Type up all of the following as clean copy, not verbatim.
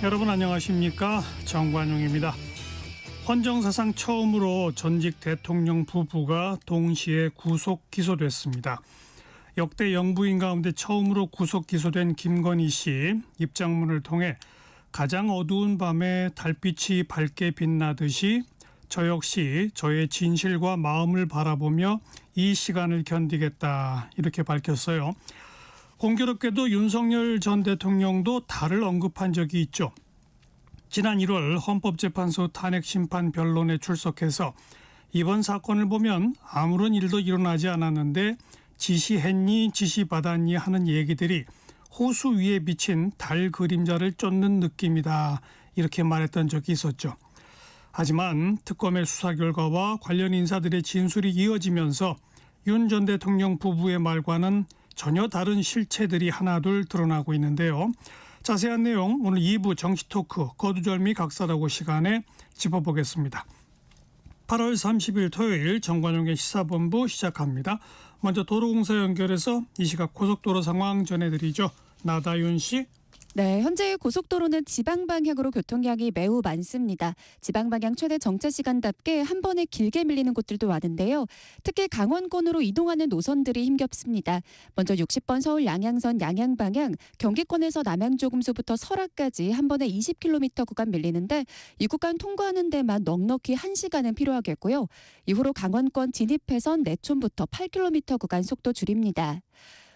여러분 안녕하십니까? 정관용입니다. 헌정사상 처음으로 전직 대통령 부부가 동시에 구속 기소됐습니다. 역대 영부인 가운데 처음으로 구속 기소된 김건희 씨 입장문을 통해 가장 어두운 밤에 달빛이 밝게 빛나듯이 저 역시 저의 진실과 마음을 바라보며 이 시간을 견디겠다 이렇게 밝혔어요. 공교롭게도 윤석열 전 대통령도 달을 언급한 적이 있죠. 지난 1월 헌법재판소 탄핵심판 변론에 출석해서 이번 사건을 보면 아무런 일도 일어나지 않았는데 지시했니 지시받았니 하는 얘기들이 호수 위에 비친 달 그림자를 쫓는 느낌이다 이렇게 말했던 적이 있었죠. 하지만 특검의 수사 결과와 관련 인사들의 진술이 이어지면서 윤 전 대통령 부부의 말과는 전혀 다른 실체들이 하나둘 드러나고 있는데요. 자세한 내용 오늘 2부 정치 토크 거두절미 각설하고 시간에 짚어보겠습니다. 8월 30일 토요일 정관용의 시사본부 시작합니다. 먼저 도로공사 연결해서 이 시각 고속도로 상황 전해드리죠. 나다윤 씨. 네, 현재 고속도로는 지방 방향으로 교통량이 매우 많습니다. 지방 방향 최대 정체 시간답게 한 번에 길게 밀리는 곳들도 많은데요. 특히 강원권으로 이동하는 노선들이 힘겹습니다. 먼저 60번 서울 양양선 양양 방향 경기권에서 남양조금소부터 설악까지 한 번에 20km 구간 밀리는데 이 구간 통과하는 데만 넉넉히 1시간은 필요하겠고요. 이후로 강원권 진입해선 내촌부터 8km 구간 속도 줄입니다.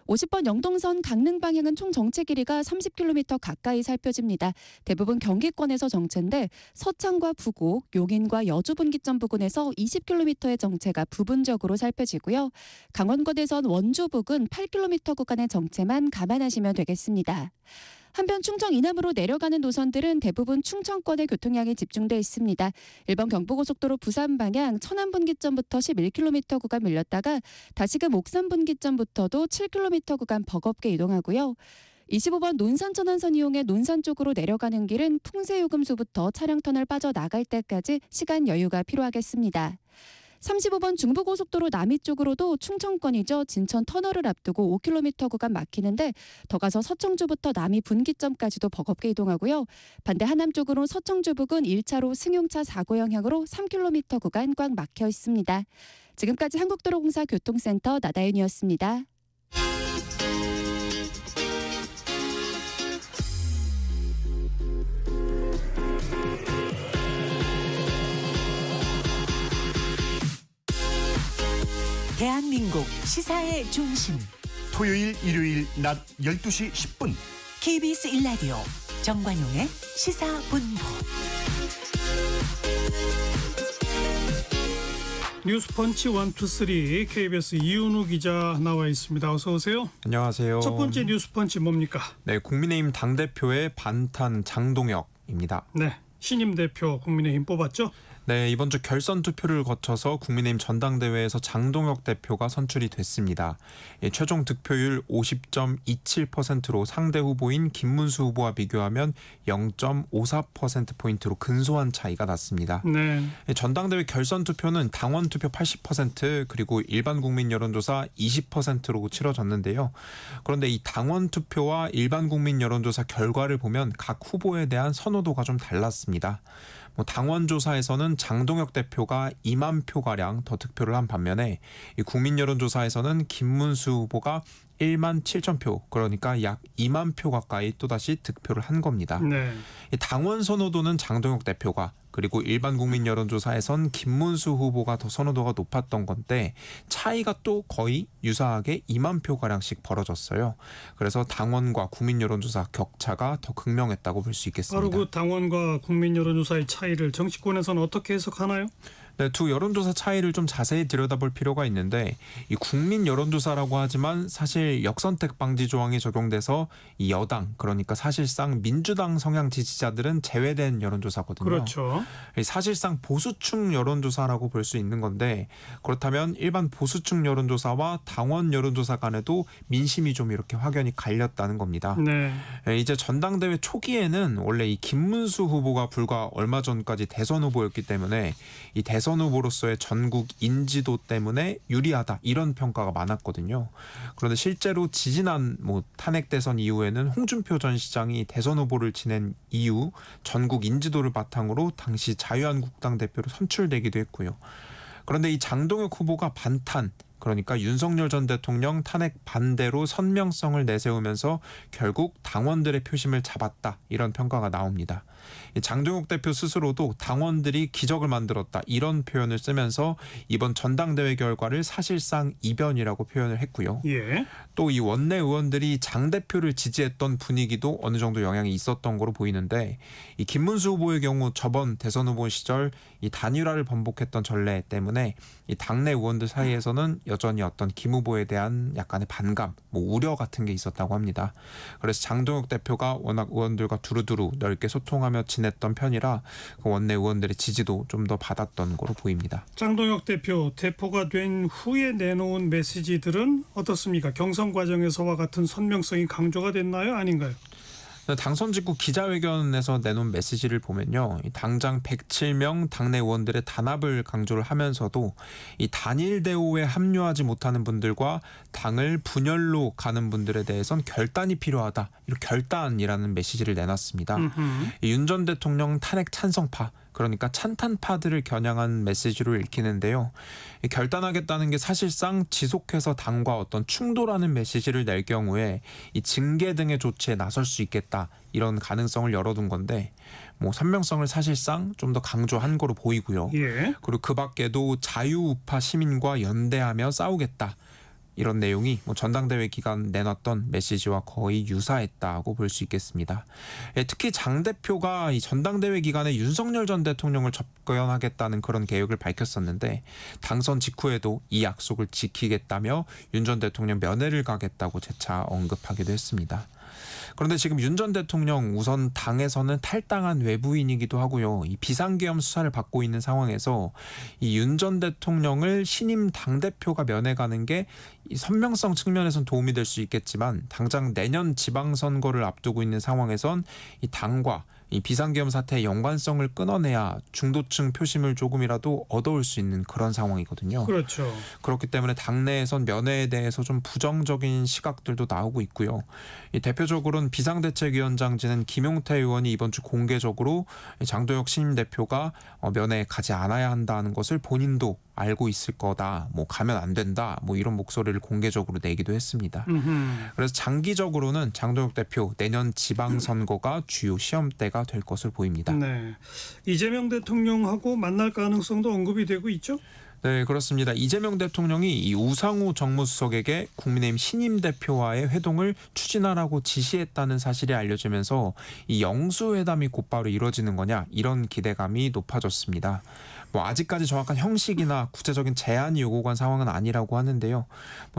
50번 영동선 강릉 방향은 총 정체 길이가 30km 가까이 살펴집니다. 대부분 경기권에서 정체인데 서창과 부곡, 용인과 여주 분기점 부근에서 20km의 정체가 부분적으로 살펴지고요. 강원권에선 원주 부근 8km 구간의 정체만 감안하시면 되겠습니다. 한편 충청 이남으로 내려가는 노선들은 대부분 충청권에 교통량이 집중돼 있습니다. 1번 경부고속도로 부산 방향 천안 분기점부터 11km 구간 밀렸다가 다시금 옥산 분기점부터도 7km 구간 버겁게 이동하고요. 25번 논산 천안선 이용해 논산 쪽으로 내려가는 길은 풍세요금소부터 차량터널 빠져나갈 때까지 시간 여유가 필요하겠습니다. 35번 중부고속도로 남이 쪽으로도 충청권이죠. 진천 터널을 앞두고 5km 구간 막히는데 더 가서 서청주부터 남이 분기점까지도 버겁게 이동하고요. 반대 하남 쪽으로 서청주 부근 1차로 승용차 사고 영향으로 3km 구간 꽉 막혀 있습니다. 지금까지 한국도로공사 교통센터 나다윤이었습니다. 대한민국 시사의 중심 토요일 일요일 낮 12시 10분 KBS 1라디오 정관용의 시사본부. 뉴스펀치 1, 2, 3 KBS 이윤우 기자 나와 있습니다. 어서 오세요. 안녕하세요. 첫 번째 뉴스펀치 뭡니까? 네, 국민의힘 당대표의 반탄 장동혁입니다. 네, 신임 대표 국민의힘 뽑았죠? 네, 이번 주 결선 투표를 거쳐서 국민의힘 전당대회에서 장동혁 대표가 선출이 됐습니다. 최종 득표율 50.27%로 상대 후보인 김문수 후보와 비교하면 0.54%포인트로 근소한 차이가 났습니다. 네. 전당대회 결선 투표는 당원 투표 80% 그리고 일반 국민 여론조사 20%로 치러졌는데요. 그런데 이 당원 투표와 일반 국민 여론조사 결과를 보면 각 후보에 대한 선호도가 좀 달랐습니다. 당원 조사에서는 장동혁 대표가 2만 표가량 더 득표를 한 반면에 이 국민 여론조사에서는 김문수 후보가 1만 7천 표, 그러니까 약 2만 표 가까이 또다시 득표를 한 겁니다. 네. 이 당원 선호도는 장동혁 대표가, 그리고 일반 국민 여론조사에선 김문수 후보가 더 선호도가 높았던 건데 차이가 또 거의 유사하게 2만 표가량씩 벌어졌어요. 그래서 당원과 국민 여론조사 격차가 더 극명했다고 볼 수 있겠습니다. 바로 그 당원과 국민 여론조사의 차이를 정치권에서는 어떻게 해석하나요? 네, 두 여론조사 차이를 좀 자세히 들여다볼 필요가 있는데 이 국민 여론조사라고 하지만 사실 역선택 방지 조항이 적용돼서 이 여당, 그러니까 사실상 민주당 성향 지지자들은 제외된 여론조사거든요. 그렇죠. 사실상 보수층 여론조사라고 볼 수 있는 건데 그렇다면 일반 보수층 여론조사와 당원 여론조사 간에도 민심이 좀 이렇게 확연히 갈렸다는 겁니다. 네. 이제 전당대회 초기에는 원래 이 김문수 후보가 불과 얼마 전까지 대선 후보였기 때문에 이 대선 대선 후보로서의 전국 인지도 때문에 유리하다 이런 평가가 많았거든요. 그런데 실제로 지지난 탄핵 대선 이후에는 홍준표 전 시장이 대선 후보를 지낸 이후 전국 인지도를 바탕으로 당시 자유한국당 대표로 선출되기도 했고요. 그런데 이 장동혁 후보가 반탄, 그러니까 윤석열 전 대통령 탄핵 반대로 선명성을 내세우면서 결국 당원들의 표심을 잡았다 이런 평가가 나옵니다. 장동혁 대표 스스로도 당원들이 기적을 만들었다 이런 표현을 쓰면서 이번 전당대회 결과를 사실상 이변이라고 표현을 했고요. 예. 또 이 원내 의원들이 장 대표를 지지했던 분위기도 어느 정도 영향이 있었던 거로 보이는데 이 김문수 후보의 경우 저번 대선 후보 시절 이 단일화를 번복했던 전례 때문에 이 당내 의원들 사이에서는 여전히 어떤 김 후보에 대한 약간의 반감, 우려 같은 게 있었다고 합니다. 그래서 장동혁 대표가 워낙 의원들과 두루두루 넓게 소통하며 지냈던 편이라 그 원내 의원들의 지지도 좀 더 받았던 거로 보입니다. 장동혁 대표 대표가 된 후에 내놓은 메시지들은 어떻습니까? 경선 과정에서와 같은 선명성이 강조가 됐나요? 아닌가요? 당선 직후 기자회견에서 내놓은 메시지를 보면요. 당장 107명 당내 의원들의 단합을 강조를 하면서도 이 단일 대우에 합류하지 못하는 분들과 당을 분열로 가는 분들에 대해선 결단이 필요하다. 이렇게 결단이라는 메시지를 내놨습니다. 윤 전 대통령 탄핵 찬성파, 그러니까 찬탄파들을 겨냥한 메시지로 읽히는데요. 결단하겠다는 게 사실상 지속해서 당과 어떤 충돌하는 메시지를 낼 경우에 이 징계 등의 조치에 나설 수 있겠다. 이런 가능성을 열어둔 건데 선명성을 사실상 좀 더 강조한 거로 보이고요. 예. 그리고 그 밖에도 자유우파 시민과 연대하며 싸우겠다. 이런 내용이 전당대회 기간 내놨던 메시지와 거의 유사했다고 볼 수 있겠습니다. 특히 장 대표가 이 전당대회 기간에 윤석열 전 대통령을 접견하겠다는 그런 계획을 밝혔었는데 당선 직후에도 이 약속을 지키겠다며 윤 전 대통령 면회를 가겠다고 재차 언급하기도 했습니다. 그런데 지금 윤 전 대통령 우선 당에서는 탈당한 외부인이기도 하고요. 이 비상계엄 수사를 받고 있는 상황에서 이 윤 전 대통령을 신임 당대표가 면회 가는 게 이 선명성 측면에선 도움이 될 수 있겠지만 당장 내년 지방선거를 앞두고 있는 상황에선 이 당과 이 비상계엄 사태의 연관성을 끊어내야 중도층 표심을 조금이라도 얻어올 수 있는 그런 상황이거든요. 그렇죠. 그렇기 때문에 당내에선 면회에 대해서 좀 부정적인 시각들도 나오고 있고요. 이 대표적으로는 비상대책위원장 지낸 김용태 의원이 이번 주 공개적으로 장동혁 신임 대표가 면회에 가지 않아야 한다는 것을 본인도 알고 있을 거다. 가면 안 된다. 이런 목소리를 공개적으로 내기도 했습니다. 그래서 장기적으로는 장동혁 대표 내년 지방선거가 주요 시험대가 될 것을 보입니다. 네. 이재명 대통령하고 만날 가능성도 언급이 되고 있죠? 네, 그렇습니다. 이재명 대통령이 이 우상호 정무수석에게 국민의힘 신임 대표와의 회동을 추진하라고 지시했다는 사실이 알려지면서 이 영수회담이 곧바로 이루어지는 거냐 이런 기대감이 높아졌습니다. 아직까지 정확한 형식이나 구체적인 제안이 요구한 상황은 아니라고 하는데요.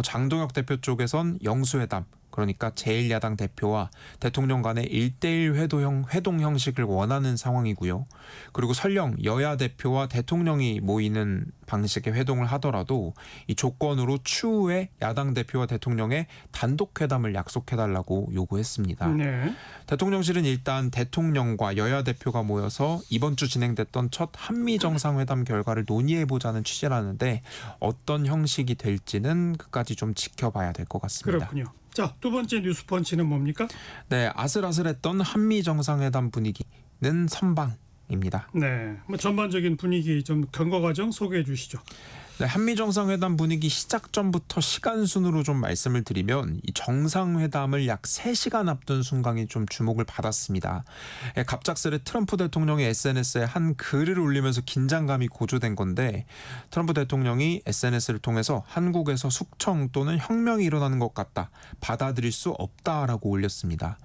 장동혁 대표 쪽에선 영수회담, 그러니까 제1야당 대표와 대통령 간의 1대1 회동 형식을 원하는 상황이고요. 그리고 설령 여야 대표와 대통령이 모이는 방식의 회동을 하더라도 이 조건으로 추후에 야당 대표와 대통령의 단독 회담을 약속해달라고 요구했습니다. 네. 대통령실은 일단 대통령과 여야 대표가 모여서 이번 주 진행됐던 첫 한미 정상회담 결과를 논의해보자는 취지라는데 어떤 형식이 될지는 끝까지 좀 지켜봐야 될 것 같습니다. 그렇군요. 자, 두 번째 뉴스펀치는 뭡니까? 네, 아슬아슬했던 한미 정상회담 분위기는 선방입니다. 네, 전반적인 분위기 좀 경과 과정 소개해 주시죠. 네, 한미 정상회담 분위기 시작 전부터 시간 순으로 좀 말씀을 드리면 이 정상회담을 약 3시간 앞둔 순간이 좀 주목을 받았습니다. 갑작스레 트럼프 대통령이 SNS에 한 글을 올리면서 긴장감이 고조된 건데 트럼프 대통령이 SNS를 통해서 한국에서 숙청 또는 혁명이 일어나는 것 같다. 받아들일 수 없다라고 올렸습니다.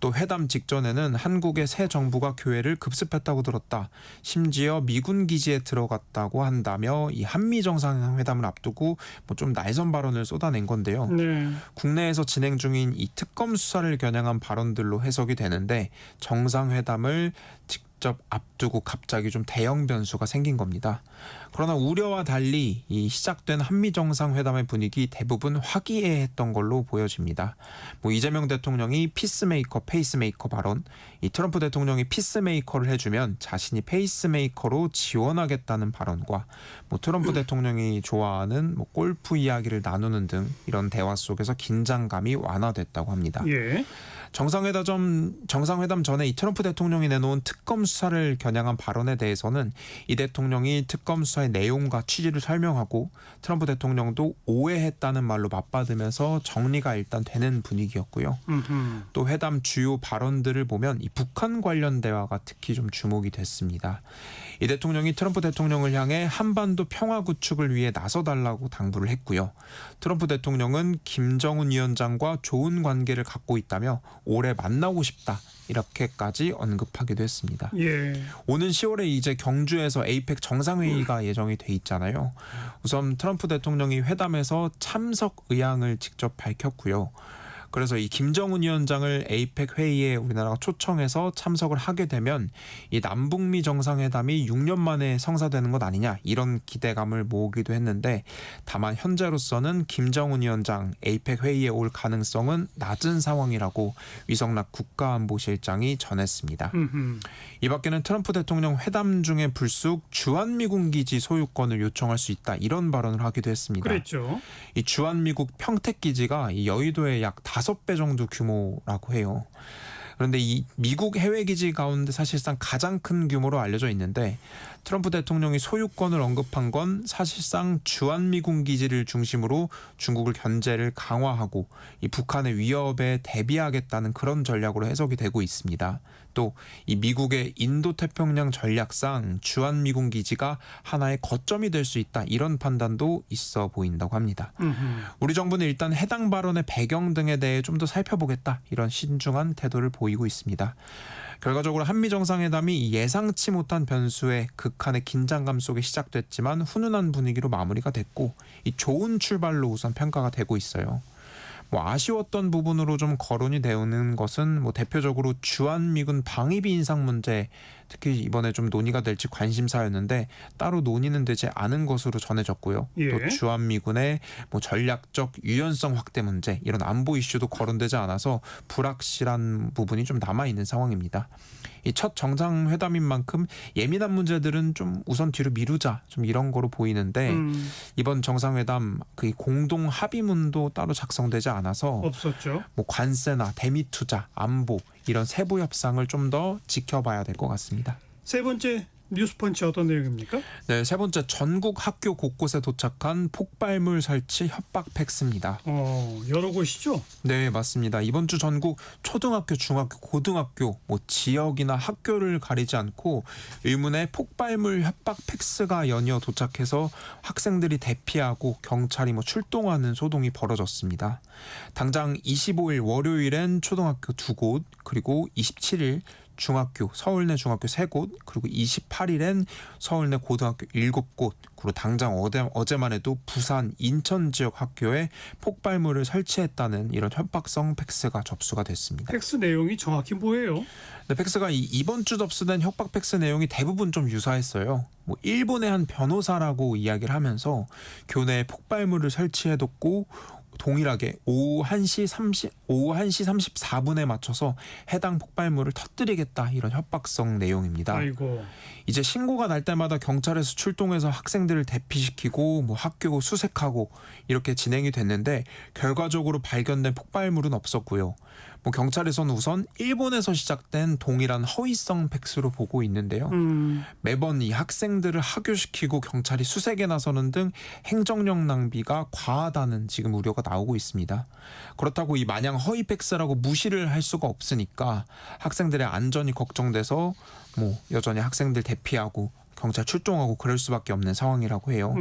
또 회담 직전에는 한국의 새 정부가 교회를 급습했다고 들었다. 심지어 미군 기지에 들어갔다고 한다며 이 한미 정상회담을 앞두고 좀 날선 발언을 쏟아낸 건데요. 네. 국내에서 진행 중인 이 특검 수사를 겨냥한 발언들로 해석이 되는데 정상회담을 직접 앞두고 갑자기 좀 대형 변수가 생긴 겁니다. 그러나 우려와 달리 이 시작된 한미 정상회담의 분위기 대부분 화기애애했던 걸로 보여집니다. 이재명 대통령이 피스메이커, 페이스메이커 발언, 이 트럼프 대통령이 피스메이커를 해주면 자신이 페이스메이커로 지원하겠다는 발언과 뭐 트럼프 대통령이 좋아하는 뭐 골프 이야기를 나누는 등 이런 대화 속에서 긴장감이 완화됐다고 합니다. 예. 정상회담 전에 이 트럼프 대통령이 내놓은 특검 수사를 겨냥한 발언에 대해서는 이 대통령이 특검 수사의 내용과 취지를 설명하고 트럼프 대통령도 오해했다는 말로 맞받으면서 정리가 일단 되는 분위기였고요. 또 회담 주요 발언들을 보면 이 북한 관련 대화가 특히 좀 주목이 됐습니다. 이 대통령이 트럼프 대통령을 향해 한반도 평화 구축을 위해 나서달라고 당부를 했고요. 트럼프 대통령은 김정은 위원장과 좋은 관계를 갖고 있다며 올해 만나고 싶다 이렇게까지 언급하기도 했습니다. 예. 오는 10월에 이제 경주에서 에이펙 정상회의가 예정이 돼 있잖아요. 우선 트럼프 대통령이 회담에서 참석 의향을 직접 밝혔고요. 그래서 이 김정은 위원장을 에이펙 회의에 우리나라가 초청해서 참석을 하게 되면 이 남북미 정상회담이 6년 만에 성사되는 것 아니냐 이런 기대감을 모으기도 했는데 다만 현재로서는 김정은 위원장 에이펙 회의에 올 가능성은 낮은 상황이라고 위성락 국가안보실장이 전했습니다. 이 밖에는 트럼프 대통령 회담 중에 불쑥 주한미군 기지 소유권을 요청할 수 있다 이런 발언을 하기도 했습니다. 그랬죠. 이 주한미국 평택기지가 이 여의도의 약 5배 정도 규모라고 해요. 그런데 이 미국 해외기지 가운데 사실상 가장 큰 규모로 알려져 있는데 트럼프 대통령이 소유권을 언급한 건 사실상 주한미군 기지를 중심으로 중국을 견제를 강화하고 이 북한의 위협에 대비하겠다는 그런 전략으로 해석이 되고 있습니다. 또 이 미국의 인도태평양 전략상 주한미군 기지가 하나의 거점이 될 수 있다 이런 판단도 있어 보인다고 합니다. 우리 정부는 일단 해당 발언의 배경 등에 대해 좀 더 살펴보겠다 이런 신중한 태도를 보이고 있습니다. 결과적으로 한미 정상회담이 예상치 못한 변수에 극한의 긴장감 속에 시작됐지만 훈훈한 분위기로 마무리가 됐고 이 좋은 출발로 우선 평가가 되고 있어요. 뭐 아쉬웠던 부분으로 좀 거론이 되는 것은 뭐 대표적으로 주한미군 방위비 인상 문제 특히 이번에 좀 논의가 될지 관심사였는데 따로 논의는 되지 않은 것으로 전해졌고요. 예. 또 주한미군의 뭐 전략적 유연성 확대 문제 이런 안보 이슈도 거론되지 않아서 불확실한 부분이 좀 남아 있는 상황입니다. 이 첫 정상회담인 만큼 예민한 문제들은 좀 우선 뒤로 미루자 좀 이런 거로 보이는데 이번 정상회담 그 공동 합의문도 따로 작성되지 않아서 없었죠. 뭐 관세나 대미 투자, 안보 이런 세부 협상을 좀 더 지켜봐야 될 것 같습니다. 세 번째 뉴스펀치 어떤 내용입니까? 네, 세 번째 전국 학교 곳곳에 도착한 폭발물 설치 협박 팩스입니다. 여러 곳이죠. 네, 맞습니다. 이번 주 전국 초등학교, 중학교, 고등학교, 뭐 지역이나 학교를 가리지 않고 의문의 폭발물 협박 팩스가 연이어 도착해서 학생들이 대피하고 경찰이 뭐 출동하는 소동이 벌어졌습니다. 당장 25일 월요일엔 초등학교 2곳, 그리고 27일 중학교, 서울내 중학교 3곳, 그리고 28일엔 서울내 고등학교 7곳, 그리고 당장 어제만 해도 부산, 인천 지역 학교에 폭발물을 설치했다는 이런 협박성 팩스가 접수가 됐습니다. 팩스 내용이 정확히 뭐예요? 네, 팩스가 이번 주 접수된 협박 팩스 내용이 대부분 좀 유사했어요. 뭐 일본의 한 변호사라고 이야기를 하면서 교내에 폭발물을 설치해뒀고 동일하게 오후 1시 34분에 맞춰서 해당 폭발물을 터뜨리겠다 이런 협박성 내용입니다. 아이고. 이제 신고가 날 때마다 경찰에서 출동해서 학생들을 대피시키고 뭐 학교 수색하고 이렇게 진행이 됐는데 결과적으로 발견된 폭발물은 없었고요. 뭐 경찰에서는 우선 일본에서 시작된 동일한 허위성 팩스로 보고 있는데요. 매번 이 학생들을 하교시키고 경찰이 수색에 나서는 등 행정력 낭비가 과하다는 지금 우려가 나오고 있습니다. 그렇다고 이 마냥 허위 팩스라고 무시를 할 수가 없으니까 학생들의 안전이 걱정돼서 뭐 여전히 학생들 대피하고 경찰 출동하고 그럴 수밖에 없는 상황이라고 해요.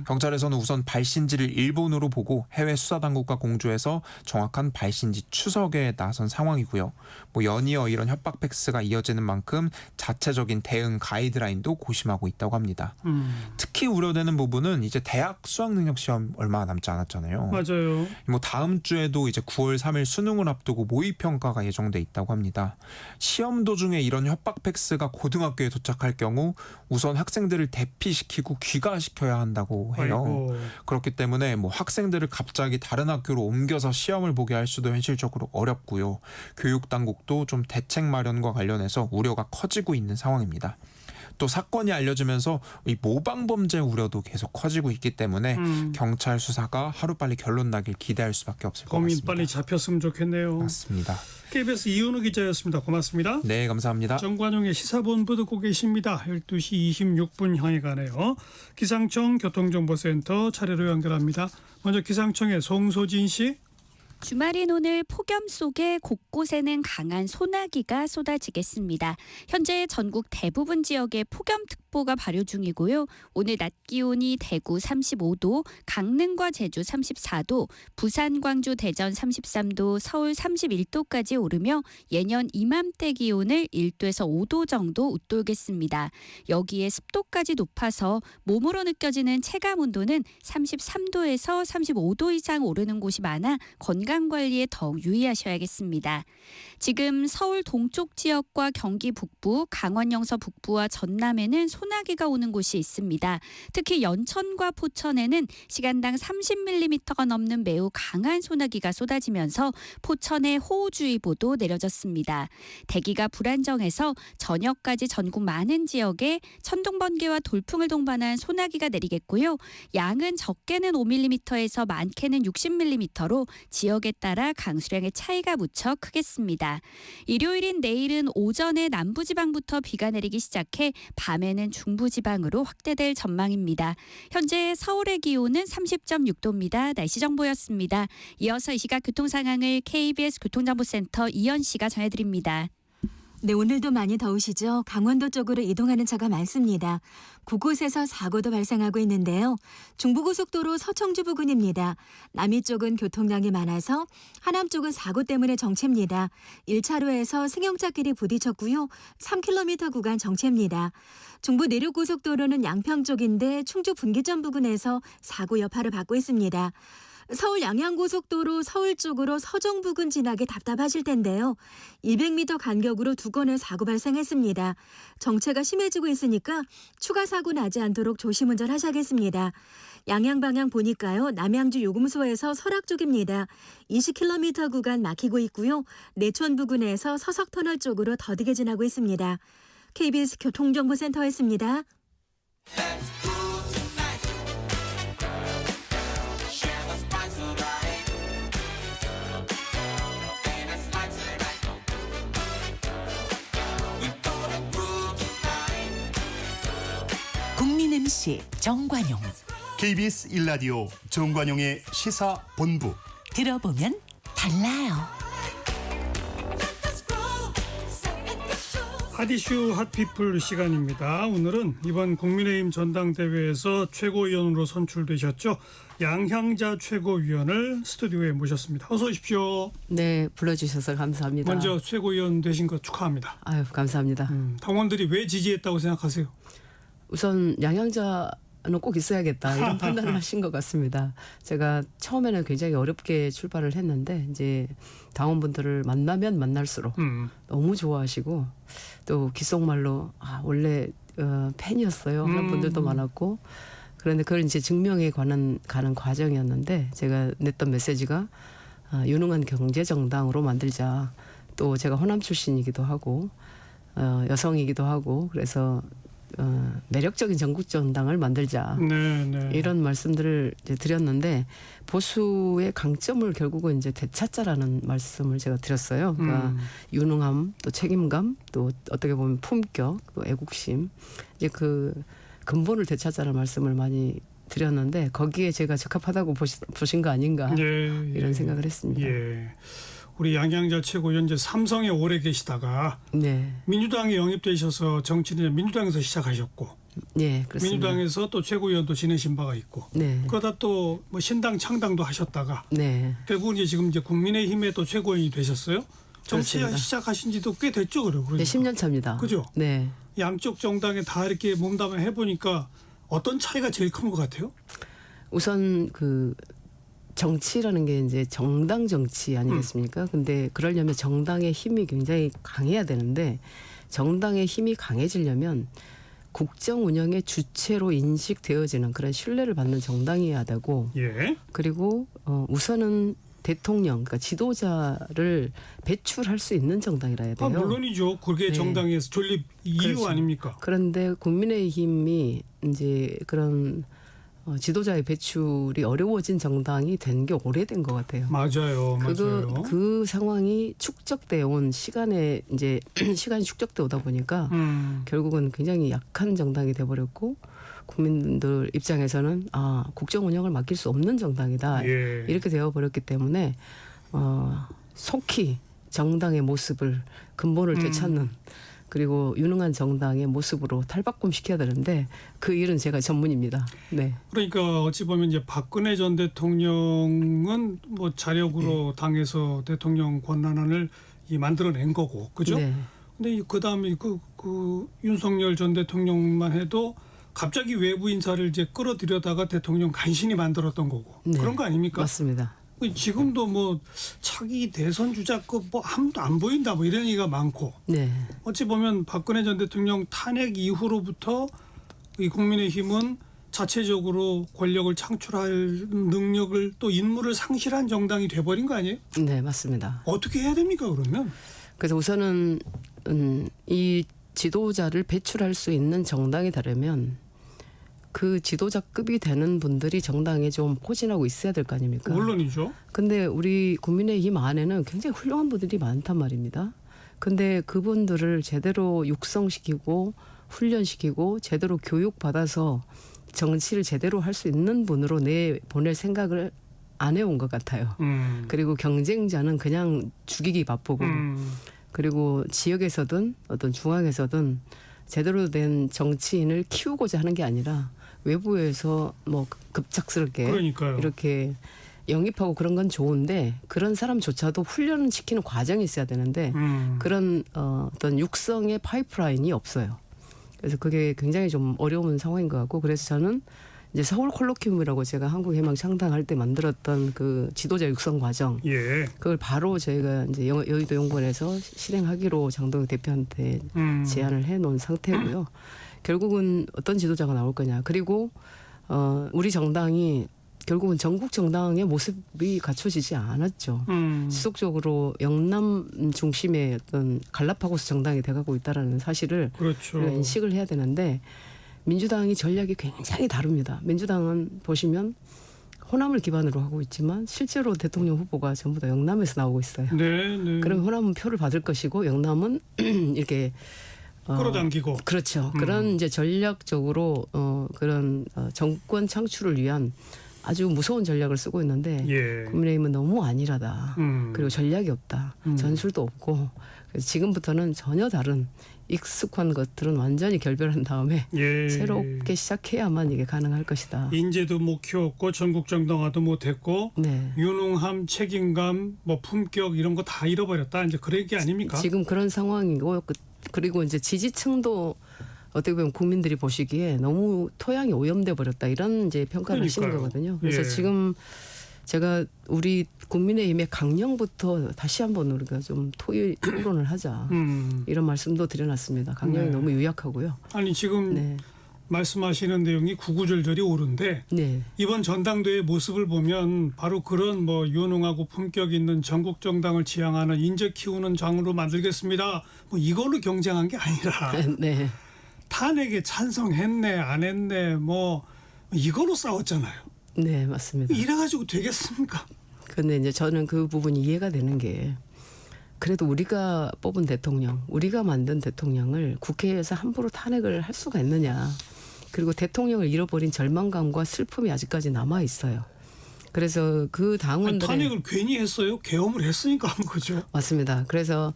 경찰에서는 우선 발신지를 일본으로 보고 해외 수사당국과 공조해서 정확한 발신지 추적에 나선 상황이고요. 뭐 연이어 이런 협박 팩스가 이어지는 만큼 자체적인 대응 가이드라인도 고심하고 있다고 합니다. 특히 우려되는 부분은 이제 대학 수학능력 시험 얼마 남지 않았잖아요. 맞아요. 뭐 다음 주에도 이제 9월 3일 수능을 앞두고 모의평가가 예정돼 있다고 합니다. 시험 도중에 이런 협박 팩스가 고등학교에 도착할 경우 우선 학생들을 대피시키고 귀가시켜야 한다고 해요. 아이고. 그렇기 때문에 뭐 학생들을 갑자기 다른 학교로 옮겨서 시험을 보게 할 수도 현실적으로 어렵고요. 교육 당국도 좀 대책 마련과 관련해서 우려가 커지고 있는 상황입니다. 또 사건이 알려지면서 이 모방 범죄 우려도 계속 커지고 있기 때문에 경찰 수사가 하루빨리 결론 나길 기대할 수밖에 없을 것 범인 같습니다. 빨리 잡혔으면 좋겠네요. 맞습니다. KBS 이윤우 기자였습니다. 고맙습니다. 네, 감사합니다. 정관용의 시사본부 듣고 계십니다. 12시 26분 향해 가네요. 기상청 교통정보센터 차례로 연결합니다. 먼저 기상청의 송소진 씨. 주말인 오늘 폭염 속에 곳곳에는 강한 소나기가 쏟아지겠습니다. 현재 전국 대부분 지역에 폭염특보가 발효 중이고요. 오늘 낮 기온이 대구 35도, 강릉과 제주 34도, 부산, 광주, 대전 33도, 서울 31도까지 오르며 예년 이맘때 기온을 1도에서 5도 정도 웃돌겠습니다. 여기에 습도까지 높아서 몸으로 느껴지는 체감 온도는 33도에서 35도 이상 오르는 곳이 많아 건강 관리에 더욱 유의하셔야겠습니다. 지금 서울 동쪽 지역과 경기 북부, 강원 영서 북부와 전남에는 소나기가 오는 곳이 있습니다. 특히 연천과 포천에는 시간당 30mm가 넘는 매우 강한 소나기가 쏟아지면서 포천에 호우주의보도 내려졌습니다. 대기가 불안정해서 저녁까지 전국 많은 지역에 천둥, 번개와 돌풍을 동반한 소나기가 내리겠고요. 양은 적게는 5mm에서 많게는 60mm로 지역에 따라 강수량의 차이가 무척 크겠습니다. 일요일인 내일은 오전에 남부지방부터 비가 내리기 시작해 밤에는 중부지방으로 확대될 전망입니다. 현재 서울의 기온은 30.6도입니다. 날씨 정보였습니다. 이어서 이 시각 교통 상황을 KBS 교통정보센터 이현 씨가 전해드립니다. 네, 오늘도 많이 더우시죠? 강원도 쪽으로 이동하는 차가 많습니다. 곳곳에서 사고도 발생하고 있는데요. 중부고속도로 서청주 부근입니다. 남이 쪽은 교통량이 많아서 하남 쪽은 사고 때문에 정체입니다. 1차로에서 승용차끼리 부딪혔고요. 3km 구간 정체입니다. 중부 내륙고속도로는 양평 쪽인데 충주 분기점 부근에서 사고 여파를 받고 있습니다. 서울 양양고속도로 서울 쪽으로 서정 부근 지나기 답답하실 텐데요. 200m 간격으로 두 건의 사고 발생했습니다. 정체가 심해지고 있으니까 추가 사고 나지 않도록 조심 운전하셔야겠습니다. 양양 방향 보니까요. 남양주 요금소에서 설악 쪽입니다. 20km 구간 막히고 있고요. 내촌 부근에서 서석터널 쪽으로 더디게 지나고 있습니다. KBS 교통정보센터였습니다. 국민 MC 정관용. KBS 1라디오 정관용의 시사본부. 들어보면 달라요. 핫이슈 핫피플 시간입니다. 오늘은 이번 국민의힘 전당대회에서 최고위원으로 선출되셨죠. 양향자 최고위원을 스튜디오에 모셨습니다. 어서 오십시오. 네, 불러주셔서 감사합니다. 먼저 최고위원 되신 것 축하합니다. 아유, 감사합니다. 당원들이 왜 지지했다고 생각하세요? 우선 양향자는 꼭 있어야겠다 이런 판단을 하신 것 같습니다. 제가 처음에는 굉장히 어렵게 출발을 했는데 이제 당원분들을 만나면 만날수록 너무 좋아하시고 또 귓속말로 원래 팬이었어요 하는 분들도 많았고 그런데 그걸 이제 증명해 가는 과정이었는데 제가 냈던 메시지가 유능한 경제정당으로 만들자. 또 제가 호남 출신이기도 하고 여성이기도 하고 그래서 매력적인 전국정당을 만들자. 네. 이런 말씀들을 이제 드렸는데 보수의 강점을 결국은 이제 되찾자라는 말씀을 제가 드렸어요. 그러니까 유능함, 또 책임감, 또 어떻게 보면 품격, 또 애국심, 이제 그 근본을 되찾자라는 말씀을 많이 드렸는데 거기에 제가 적합하다고 보신 거 아닌가 이런 생각을 했습니다. 예. 우리 양향자 최고위원 이제 삼성에 오래 계시다가 네, 민주당에 영입되셔서 정치는 민주당에서 시작하셨고, 네, 그렇습니다. 민주당에서 또 최고위원도 지내신 바가 있고, 네, 그러다 또 뭐 신당 창당도 하셨다가 네, 결국은 이제 지금 이제 국민의힘에 또 최고위원이 되셨어요. 정치 그렇습니다. 시작하신지도 꽤 됐죠, 그러고. 네, 10년 차입니다. 그죠? 네. 양쪽 정당에 다 이렇게 몸담아 해보니까 어떤 차이가 제일 큰 것 같아요? 우선 그 정치라는 게 이제 정당 정치 아니겠습니까? 근데 그러려면 정당의 힘이 굉장히 강해야 되는데 정당의 힘이 강해지려면 국정 운영의 주체로 인식되어지는 그런 신뢰를 받는 정당이어야 되고 예. 그리고 우선은 대통령, 그러니까 지도자를 배출할 수 있는 정당이라 해야 돼요. 물론이죠. 그게 네. 정당에서 존립 이유 그렇죠. 아닙니까? 그런데 국민의힘이 이제 그런 지도자의 배출이 어려워진 정당이 된 게 오래된 것 같아요. 맞아요. 맞아요. 그 상황이 축적되어 온 시간에 이제 시간이 축적되어 오다 보니까 결국은 굉장히 약한 정당이 돼버렸고 국민들 입장에서는 국정 운영을 맡길 수 없는 정당이다. 예. 이렇게 되어버렸기 때문에 속히 정당의 모습을 근본을 되찾는 그리고 유능한 정당의 모습으로 탈바꿈시켜야 되는데 그 일은 제가 전문입니다. 네. 그러니까 어찌 보면 이제 박근혜 전 대통령은 뭐 자력으로 당에서 대통령 권한안을 만들어낸 거고, 그죠? 네. 근데 그 다음에 그 윤석열 전 대통령만 해도 갑자기 외부 인사를 이제 끌어들여다가 대통령 간신히 만들었던 거고 네. 그런 거 아닙니까? 맞습니다. 지금도 뭐 차기 대선 주자 뭐 아무도 안 보인다 뭐 이런 얘기가 많고 네. 어찌 보면 박근혜 전 대통령 탄핵 이후로부터 이 국민의힘은 자체적으로 권력을 창출할 능력을 또 인물을 상실한 정당이 돼버린 거 아니에요? 네, 맞습니다. 어떻게 해야 됩니까 그러면? 그래서 우선은 이 지도자를 배출할 수 있는 정당이 되려면 그 지도자급이 되는 분들이 정당에 좀 포진하고 있어야 될 거 아닙니까? 물론이죠. 근데 우리 국민의힘 안에는 굉장히 훌륭한 분들이 많단 말입니다. 근데 그분들을 제대로 육성시키고 훈련시키고 제대로 교육받아서 정치를 제대로 할 수 있는 분으로 내보낼 생각을 안 해온 것 같아요. 그리고 경쟁자는 그냥 죽이기 바쁘고 그리고 지역에서든 어떤 중앙에서든 제대로 된 정치인을 키우고자 하는 게 아니라 외부에서 뭐 급작스럽게 그러니까요. 이렇게 영입하고 그런 건 좋은데 그런 사람조차도 훈련을 시키는 과정이 있어야 되는데 그런 어떤 육성의 파이프라인이 없어요. 그래서 그게 굉장히 좀 어려운 상황인 것 같고 그래서 저는 이제 서울 콜로키움이라고 제가 한국해방 창당할 때 만들었던 그 지도자 육성 과정 예. 그걸 바로 저희가 이제 여의도 연구원에서 실행하기로 장동혁 대표한테 제안을 해놓은 상태고요. 결국은 어떤 지도자가 나올 거냐. 그리고 우리 정당이 결국은 전국 정당의 모습이 갖춰지지 않았죠. 지속적으로 영남 중심의 어떤 갈라파고스 정당이 돼가고 있다라는 사실을 그렇죠. 우리가 인식을 해야 되는데 민주당이 전략이 굉장히 다릅니다. 민주당은 보시면 호남을 기반으로 하고 있지만 실제로 대통령 후보가 전부 다 영남에서 나오고 있어요. 네, 네. 그럼 호남은 표를 받을 것이고 영남은 이렇게 끌어당기고. 그렇죠. 그런 이제 전략적으로 그런 정권 창출을 위한 아주 무서운 전략을 쓰고 있는데 예. 국민의힘은 너무 안일하다. 그리고 전략이 없다. 전술도 없고 그래서 지금부터는 전혀 다른 익숙한 것들은 완전히 결별한 다음에 예. 새롭게 시작해야만 이게 가능할 것이다. 인재도 못 키웠고 전국 정당화도 못했고 네. 유능함, 책임감, 뭐 품격 이런 거 다 잃어버렸다. 이제 그런 게 아닙니까? 지금 그런 상황이고 그리고 이제 지지층도 어떻게 보면 국민들이 보시기에 너무 토양이 오염돼 버렸다 이런 이제 평가를 하시는 그러니까요. 거거든요. 그래서 예. 지금 제가 우리 국민의힘의 강령부터 다시 한번 우리가 좀 토론을 하자 이런 말씀도 드려놨습니다. 강령이 네. 너무 유약하고요. 아니 지금 네, 말씀하시는 내용이 구구절절이 옳은데 네, 이번 전당대회 모습을 보면 바로 그런 뭐 유능하고 품격 있는 전국 정당을 지향하는 인재 키우는 장으로 만들겠습니다. 뭐 이걸로 경쟁한 게 아니라 네, 탄핵에 찬성했네 안 했네 뭐 이걸로 싸웠잖아요. 네, 맞습니다. 이래가지고 되겠습니까? 근데 이제 저는 그 부분이 이해가 되는 게 그래도 우리가 뽑은 대통령, 우리가 만든 대통령을 국회에서 함부로 탄핵을 할 수가 있느냐. 그리고 대통령을 잃어버린 절망감과 슬픔이 아직까지 남아 있어요. 그래서 그 아니, 당원들의 탄핵을 괜히 했어요? 계엄을 했으니까 한 거죠. 맞습니다. 그래서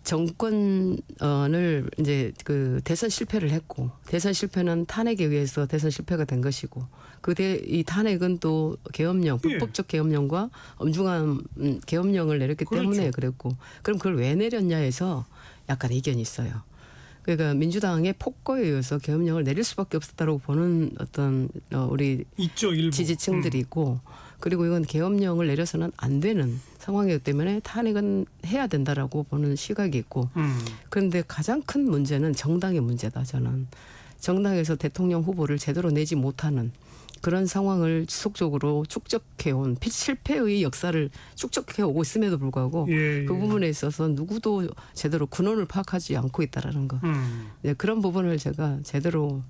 정권을 이제 그 대선 실패를 했고 대선 실패는 탄핵에 의해서 대선 실패가 된 것이고 이 탄핵은 또 계엄령, 예. 불법적 계엄령과 엄중한 계엄령을 내렸기 때문에 그렇죠. 그랬고 그럼 그걸 왜 내렸냐 해서 약간 이견이 있어요. 그러니까 민주당의 폭거에 의해서 계엄령을 내릴 수밖에 없었다고 보는 어떤 우리 있죠 일부. 지지층들이 있고 그리고 이건 계엄령을 내려서는 안 되는 상황이기 때문에 탄핵은 해야 된다라고 보는 시각이 있고 그런데 가장 큰 문제는 정당의 문제다. 저는 정당에서 대통령 후보를 제대로 내지 못하는 그런 상황을 지속적으로 축적해온 실패의 역사를 축적해오고 있음에도 불구하고 예, 예. 그 부분에 있어서 누구도 제대로 근원을 파악하지 않고 있다라는 거. 네, 그런 부분을 제가 제대로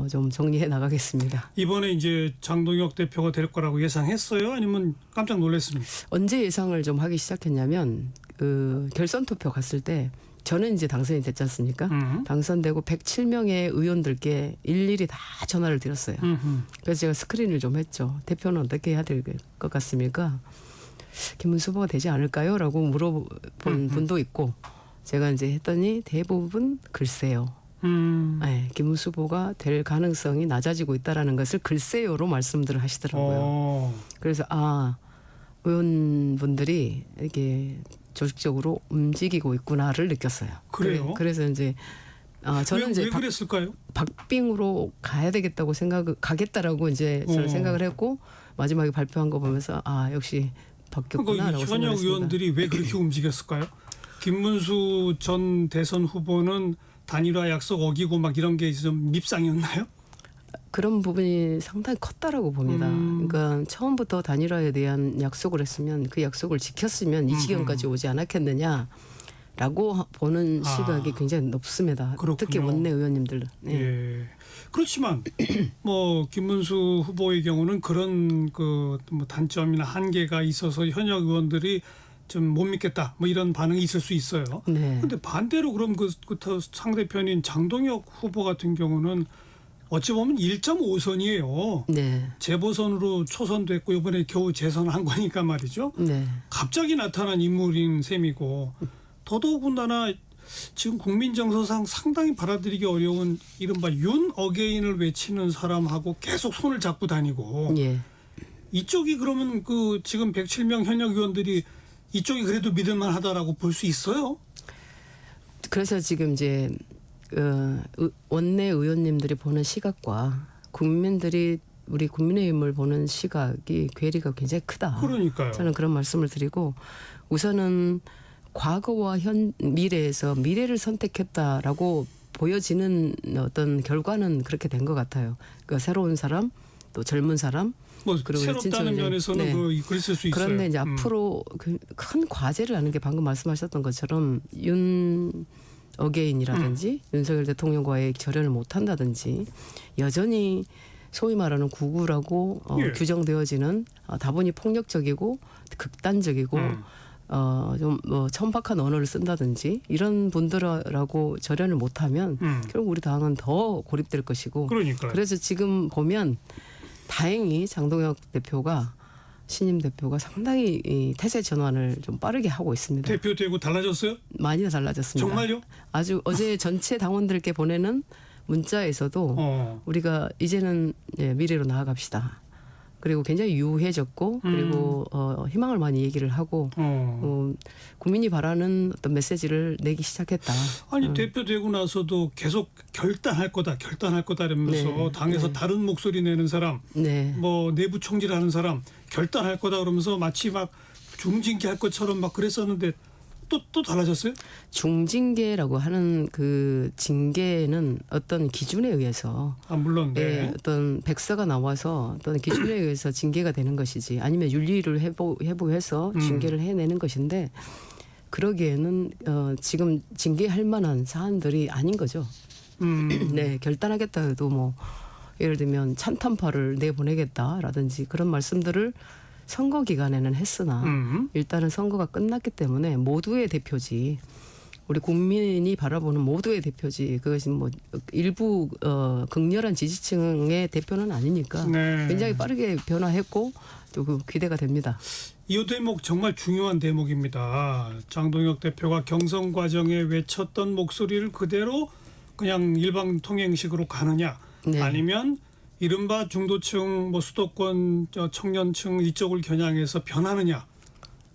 좀 정리해 나가겠습니다. 이번에 이제 장동혁 대표가 될 거라고 예상했어요? 아니면 깜짝 놀랐습니까? 언제 예상을 좀 하기 시작했냐면 그 결선 투표 갔을 때 저는 이제 당선이 됐지 않습니까? 당선되고 107명의 의원들께 일일이 다 전화를 드렸어요. 그래서 제가 스크린을 좀 했죠. 대표는 어떻게 해야 될 것 같습니까? 김문수 후보가 되지 않을까요? 라고 물어본 분도 있고 제가 이제 했더니 대부분 글쎄요. 네, 김문수 후보가 될 가능성이 낮아지고 있다라는 것을 글쎄요로 말씀들을 하시더라고요. 그래서 의원분들이 이렇게 조직적으로 움직이고 있구나를 느꼈어요. 그래요? 그래서 이제 저는 왜 이제 그랬을까요? 박빙으로 가야 되겠다고 가겠다라고 이제 저는 생각을 했고 마지막에 발표한 거 보면서 역시 바뀌었구나라고 현역 생각했습니다. 의원들이 왜 그렇게 움직였을까요? 김문수 전 대선 후보는 단일화 약속 어기고 막 이런 게 좀 밉상이었나요? 그런 부분이 상당히 컸다라고 봅니다. 그러니까 처음부터 단일화에 대한 약속을 했으면 그 약속을 지켰으면 이 지경까지 오지 않았겠느냐라고 보는 시각이 굉장히 높습니다. 그렇군요. 특히 원내 의원님들. 네. 예. 그렇지만 뭐 김문수 후보의 경우는 그런 그 뭐 단점이나 한계가 있어서 현역 의원들이 좀 못 믿겠다 뭐 이런 반응이 있을 수 있어요. 네. 근데 반대로 그럼 그 상대편인 장동혁 후보 같은 경우는 어찌 보면 1.5선이에요. 네. 재보선으로 초선됐고 이번에 겨우 재선을 한 거니까 말이죠. 네. 갑자기 나타난 인물인 셈이고 더더군다나 지금 국민 정서상 상당히 받아들이기 어려운 이른바 윤 어게인을 외치는 사람하고 계속 손을 잡고 다니고 예. 이쪽이 그러면 그 지금 107명 현역 의원들이 이쪽이 그래도 믿을만 하다라고 볼 수 있어요? 그래서 지금 이제 원내 의원님들이 보는 시각과 국민들이 우리 국민의힘을 보는 시각이 괴리가 굉장히 크다. 그러니까요. 저는 그런 말씀을 드리고 우선은 과거와 미래에서 미래를 선택했다라고 보여지는 어떤 결과는 그렇게 된 것 같아요. 그러니까 새로운 사람, 또 젊은 사람, 뭐 그리고 새롭다는 진짜 면에서는 네. 그랬을 수 있어요. 그런데 이제 앞으로 큰 과제를 하는 게 방금 말씀하셨던 것처럼 윤 어게인이라든지 윤석열 대통령과의 절연을 못한다든지 여전히 소위 말하는 구구라고 예. 규정되어지는 다분히 폭력적이고 극단적이고 좀 뭐 천박한 언어를 쓴다든지 이런 분들하고 절연을 못하면 결국 우리 당은 더 고립될 것이고 그러니까요. 그래서 지금 보면 다행히 장동혁 대표가 신임 대표가 상당히 이 태세 전환을 좀 빠르게 하고 있습니다. 대표되고 달라졌어요? 많이 달라졌습니다. 정말요? 아주 어제 전체 당원들께 보내는 문자에서도 우리가 이제는 미래로 나아갑시다. 그리고 굉장히 유해졌고 그리고 희망을 많이 얘기를 하고 국민이 바라는 어떤 메시지를 내기 시작했다. 아니 대표되고 나서도 계속 결단할 거다 이러면서 네, 당에서 네. 다른 목소리 내는 사람 네. 뭐 내부 총질하는 사람 결단할 거다 그러면서 마치 막 중징계할 것처럼 막 그랬었는데 또 달라졌어요? 중징계라고 하는 그 징계는 어떤 기준에 의해서 물론 네. 어떤 백서가 나와서 어떤 기준에 의해서 징계가 되는 것이지 아니면 윤리를 해부해서 징계를 해내는 것인데 그러기에는 지금 징계할 만한 사안들이 아닌 거죠. 네, 결단하겠다 해도 뭐 예를 들면 찬탄파를 내보내겠다라든지 그런 말씀들을 선거 기간에는 했으나 일단은 선거가 끝났기 때문에 모두의 대표지 우리 국민이 바라보는 모두의 대표지 그것이 뭐 일부 극렬한 지지층의 대표는 아니니까 네. 굉장히 빠르게 변화했고 또 그 기대가 됩니다. 이 대목 정말 중요한 대목입니다. 장동혁 대표가 경선 과정에 외쳤던 목소리를 그대로 그냥 일방 통행식으로 가느냐 네. 아니면 이른바 중도층, 뭐 수도권 청년층 이쪽을 겨냥해서 변하느냐.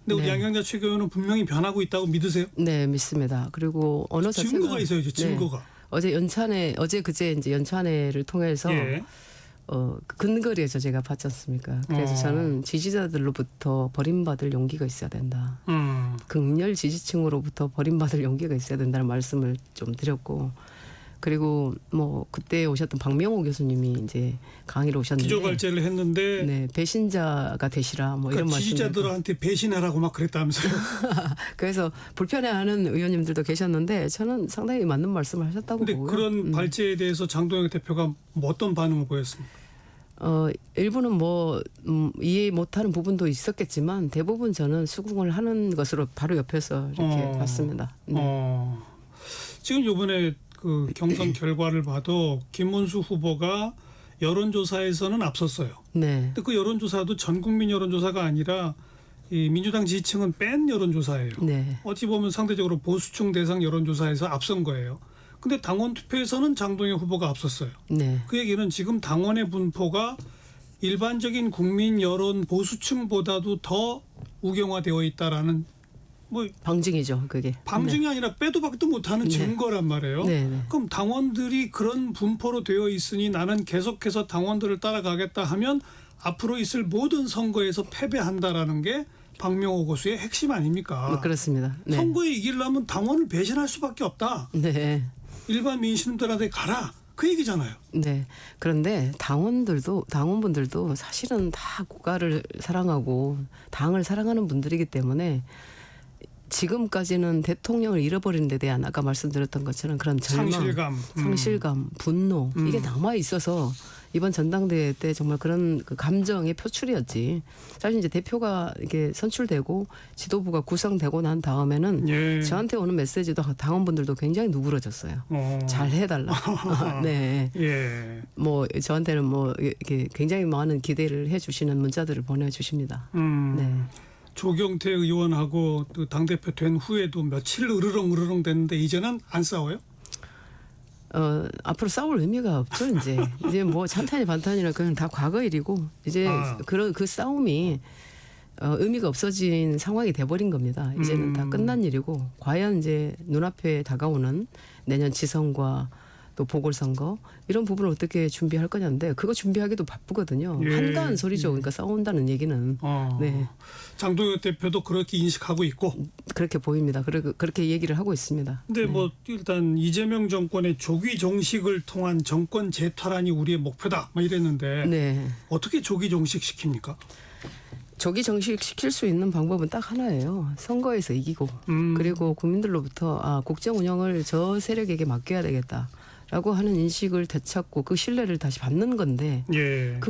근데 우리 네. 양경자 최고위원은 분명히 변하고 있다고 믿으세요? 네, 믿습니다. 그리고 언어 자체가 증거가 있어야죠. 증거가. 어제 그제 이제 연찬회를 통해서 예. 근거리에서 제가 봤지 않습니까? 그래서 저는 지지자들로부터 버림받을 용기가 있어야 된다. 극렬 지지층으로부터 버림받을 용기가 있어야 된다는 말씀을 좀 드렸고, 그리고 뭐 그때 오셨던 박명호 교수님이 이제 강의로 오셨는데 기조발제를 했는데 네, 배신자가 되시라 뭐 이런 그러니까 말씀. 지지자들한테 배신하라고 막 그랬다면서요. 그래서 불편해하는 의원님들도 계셨는데 저는 상당히 맞는 말씀을 하셨다고 근데 보고요. 그런 발제에 대해서 장동혁 대표가 뭐 어떤 반응을 보였습니까? 일부는 뭐 이해 못하는 부분도 있었겠지만 대부분 저는 수긍을 하는 것으로 바로 옆에서 이렇게 봤습니다. 네. 지금 이번에 그 경선 결과를 봐도 김문수 후보가 여론조사에서는 앞섰어요. 네. 근데 그 여론조사도 전 국민 여론조사가 아니라 이 민주당 지지층은 뺀 여론조사예요. 네. 어찌 보면 상대적으로 보수층 대상 여론조사에서 앞선 거예요. 근데 당원 투표에서는 장동혁 후보가 앞섰어요. 네. 그 얘기는 지금 당원의 분포가 일반적인 국민 여론 보수층보다도 더 우경화되어 있다라는 뭐 방증이죠, 그게. 방증이 아니라 빼도 박도 못하는 네. 증거란 말이에요. 네, 네. 그럼 당원들이 그런 분포로 되어 있으니 나는 계속해서 당원들을 따라가겠다 하면 앞으로 있을 모든 선거에서 패배한다라는 게 박명호 교수의 핵심 아닙니까? 뭐 그렇습니다. 네. 선거에 이기려면 당원을 배신할 수밖에 없다. 네. 일반 민심들한테 가라. 그 얘기잖아요. 네. 그런데 당원분들도 사실은 다 국가를 사랑하고 당을 사랑하는 분들이기 때문에 지금까지는 대통령을 잃어버린 데 대한 아까 말씀드렸던 것처럼 그런 절망, 상실감, 분노 이게 남아 있어서 이번 전당대회 때 정말 그런 그 감정의 표출이었지. 사실 이제 대표가 이렇게 선출되고 지도부가 구성되고 난 다음에는 예. 저한테 오는 메시지도 당원분들도 굉장히 누그러졌어요. 잘 해달라. 네. 예. 뭐 저한테는 뭐 이렇게 굉장히 많은 기대를 해주시는 문자들을 보내주십니다. 네. 조경태 의원하고 또 당대표 된 후에도 며칠 으르렁 됐는데 이제는 안 싸워요? 앞으로 싸울 의미가 없죠. 이제 뭐 찬탄이 반탄이나 그건 다 과거 일이고 이제 그런 그 싸움이 의미가 없어진 상황이 돼버린 겁니다. 이제는 다 끝난 일이고 과연 이제 눈앞에 다가오는 내년 지선과 또 보궐선거 이런 부분을 어떻게 준비할 거냐인데 그거 준비하기도 바쁘거든요. 예. 한가한 소리죠. 그러니까 싸운다는 얘기는. 네. 장동혁 대표도 그렇게 인식하고 있고. 그렇게 보입니다. 그렇게 얘기를 하고 있습니다. 근데 뭐 일단 이재명 정권의 조기 종식을 통한 정권 재탈환이 우리의 목표다. 막 이랬는데 네. 어떻게 조기 종식 시킵니까? 조기 정식시킬 수 있는 방법은 딱 하나예요. 선거에서 이기고 그리고 국민들로부터 국정 운영을 저 세력에게 맡겨야 되겠다라고 하는 인식을 되찾고 그 신뢰를 다시 받는 건데 예.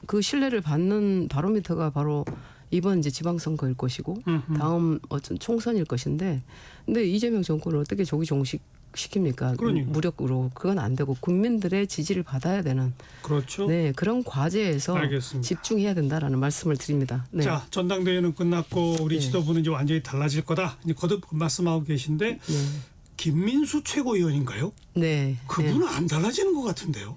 그 신뢰를 받는 바로미터가 바로 이번 이제 지방선거일 것이고 다음 어떤 총선일 것인데 근데 이재명 정권을 어떻게 조기 종식 시킵니까? 그러니까. 무력으로 그건 안 되고 국민들의 지지를 받아야 되는 그렇죠. 네 그런 과제에서 알겠습니다. 집중해야 된다라는 말씀을 드립니다. 네. 자, 전당대회는 끝났고 우리 네. 지도부는 이제 완전히 달라질 거다. 이제 거듭 말씀하고 계신데 네. 김민수 최고위원인가요? 네. 그분은 안 달라지는 것 같은데요.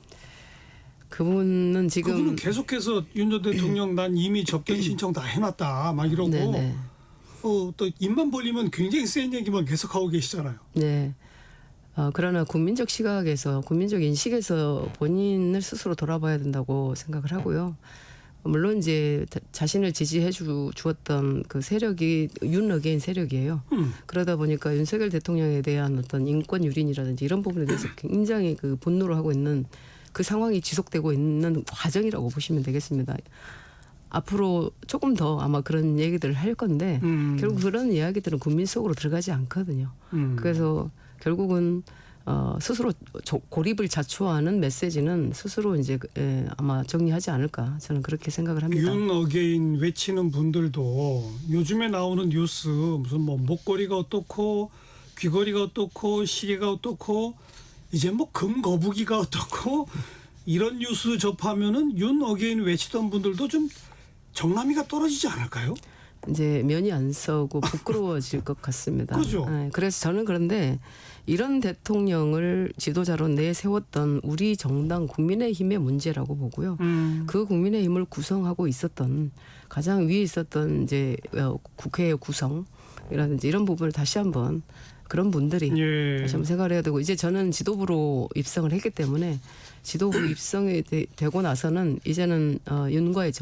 그분은 지금 그분은 계속해서 윤 전 대통령 난 이미 접견 신청 다 해놨다 막 이러고 네네. 또 입만 벌리면 굉장히 센 얘기만 계속하고 계시잖아요. 네. 그러나 국민적 시각에서 국민적 인식에서 본인을 스스로 돌아봐야 된다고 생각을 하고요. 물론 이제 자신을 지지해 주었던 그 세력이 윤 어게인 세력이에요. 그러다 보니까 윤석열 대통령에 대한 어떤 인권 유린이라든지 이런 부분에 대해서 굉장히 그 분노를 하고 있는 그 상황이 지속되고 있는 과정이라고 보시면 되겠습니다. 앞으로 조금 더 아마 그런 얘기들을 할 건데 결국 그런 이야기들은 국민 속으로 들어가지 않거든요. 그래서 결국은 스스로 고립을 자초하는 메시지는 스스로 이제 아마 정리하지 않을까 저는 그렇게 생각을 합니다. 윤 어게인 외치는 분들도 요즘에 나오는 뉴스 무슨 뭐 목걸이가 어떻고 귀걸이가 어떻고 시계가 어떻고 이제 뭐 금거북이가 어떻고 이런 뉴스 접하면은 윤 어게인 외치던 분들도 좀 정남이가 떨어지지 않을까요? 이제 면이 안 서고 부끄러워질 것 같습니다. 그렇죠. 네, 그래서 저는 그런데 이런 대통령을 지도자로 내세웠던 우리 정당 국민의힘의 문제라고 보고요. 그 국민의힘을 구성하고 있었던 가장 위에 있었던 이제 국회의 구성이라든지 이런 부분을 다시 한번 그런 분들이 예. 다시 한번 생각을 해야 되고 이제 저는 지도부로 입성을 했기 때문에 지도부 입성이 되고 나서는 이제는 윤과의